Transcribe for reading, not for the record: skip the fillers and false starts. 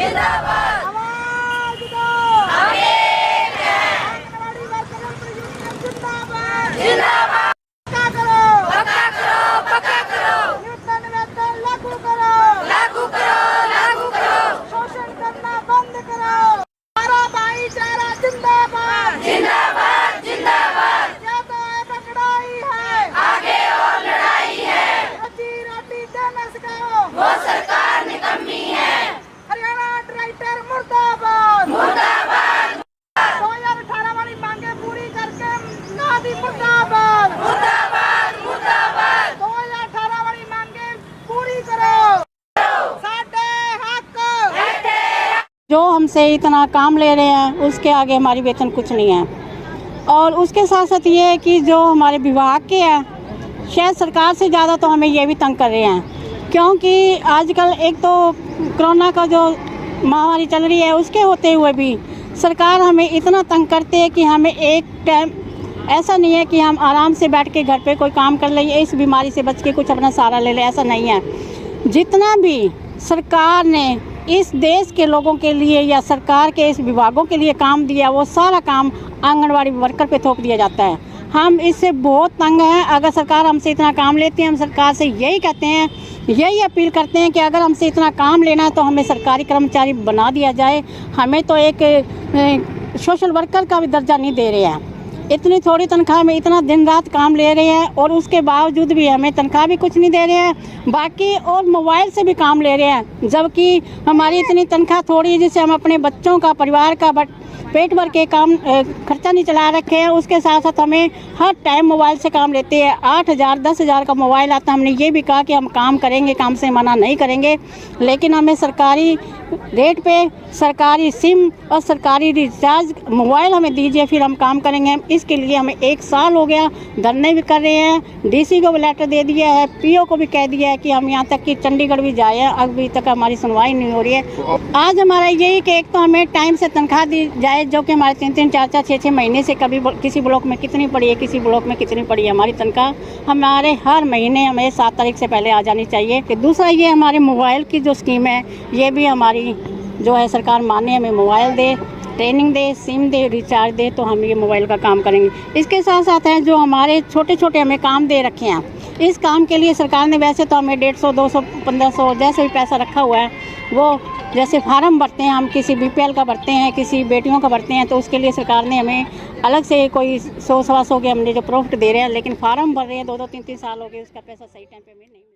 जिंदाबाद। आवाज दो, हम एक हैं। आंगनवाड़ी वर्कर यूनियन जिंदाबाद, जिंदाबाद। पक्का करो, पक्का करो। न्यूनतम वेतन लागू करो, लागू करो, लागू करो। शोषण करना बंद करो। हमारा भाईचारा जिंदाबाद, जिंदाबाद, जिंदाबाद। या तो पकड़ाई है, आगे और लड़ाई है। रोजी रोटी देना सिखाओ, वो सरकार निकम्मी है। हरियाणा ट्रैक्टर मुर्दाबाद, मुर्दाबाद। 2018 वाली मांगे पूरी करके नादी मुर्दाबाद, मुर्दाबाद, मुर्दाबाद। 2018 वाली मांगे पूरी करो। साडे हक जो हमसे इतना काम ले रहे हैं उसके आगे हमारी वेतन कुछ नहीं है। और उसके साथ साथ ये है कि जो हमारे विभाग के हैं शायद सरकार से ज़्यादा तो हमें ये भी तंग कर रहे हैं, क्योंकि आजकल एक तो कोरोना का जो महामारी चल रही है उसके होते हुए भी सरकार हमें इतना तंग करते हैं कि हमें एक टाइम ऐसा नहीं है कि हम आराम से बैठ के घर पे कोई काम कर लें, इस बीमारी से बच के कुछ अपना सहारा ले लें, ऐसा नहीं है। जितना भी सरकार ने इस देश के लोगों के लिए या सरकार के इस विभागों के लिए काम दिया वो सारा काम आंगनवाड़ी वर्कर पे थोप दिया जाता है। हम इससे बहुत तंग हैं। अगर सरकार हमसे इतना काम लेती है, हम सरकार से यही कहते हैं, यही अपील करते हैं कि अगर हमसे इतना काम लेना है तो हमें सरकारी कर्मचारी बना दिया जाए। हमें तो एक सोशल वर्कर का भी दर्जा नहीं दे रहे हैं। इतनी थोड़ी तनख्वाह में इतना दिन रात काम ले रहे हैं और उसके बावजूद भी हमें तनख्वाह भी कुछ नहीं दे रहे हैं। बाकी और मोबाइल से भी काम ले रहे हैं, जबकि हमारी इतनी तनख्वाह थोड़ी है जिससे हम अपने बच्चों का, परिवार का पेट भर के काम खर्चा नहीं चला रखे हैं। उसके साथ साथ हमें हर टाइम मोबाइल से काम लेते हैं। 8,000 10,000 का मोबाइल आता। हमने ये भी कहा कि हम काम करेंगे, काम से मना नहीं करेंगे, लेकिन हमें सरकारी रेट पे सरकारी सिम और सरकारी रिचार्ज मोबाइल हमें दीजिए, फिर हम काम करेंगे। इसके लिए हमें 1 साल हो गया धरने भी कर रहे हैं। डीसी को भी लेटर दे दिया है, पीओ को भी कह दिया है कि हम यहाँ तक कि चंडीगढ़ भी जाए हैं, अभी तक हमारी सुनवाई नहीं हो रही है। आज हमारा यही कि एक तो हमें टाइम से तनख्वाह दी जाए, जो कि हमारे 3-3 4-4 6-6 महीने से कभी किसी ब्लॉक में कितनी पड़ी है, किसी ब्लॉक में कितनी पड़ी है हमारी तनख्वाह, हमारे हर महीने हमें 7 तारीख से पहले आ जानी चाहिए। कि दूसरा ये हमारे मोबाइल की जो स्कीम है ये भी हमारी जो है सरकार माने, हमें मोबाइल दे, ट्रेनिंग दे, सिम दे, रिचार्ज दे, तो हम ये मोबाइल का काम करेंगे। इसके साथ साथ है जो हमारे छोटे छोटे हमें काम दे रखे हैं, इस काम के लिए सरकार ने वैसे तो हमें 150, 200, 1500 जैसे भी पैसा रखा हुआ है, वो जैसे फार्म भरते हैं, हम किसी BPL का भरते हैं, किसी बेटियों का भरते हैं, तो उसके लिए सरकार ने हमें अलग से कोई 100-125 के हमने जो प्रॉफिट दे रहे हैं, लेकिन फार्म भर रहे हैं 2-2 3-3 साल हो गए, उसका पैसा सही टाइम पे हमें नहीं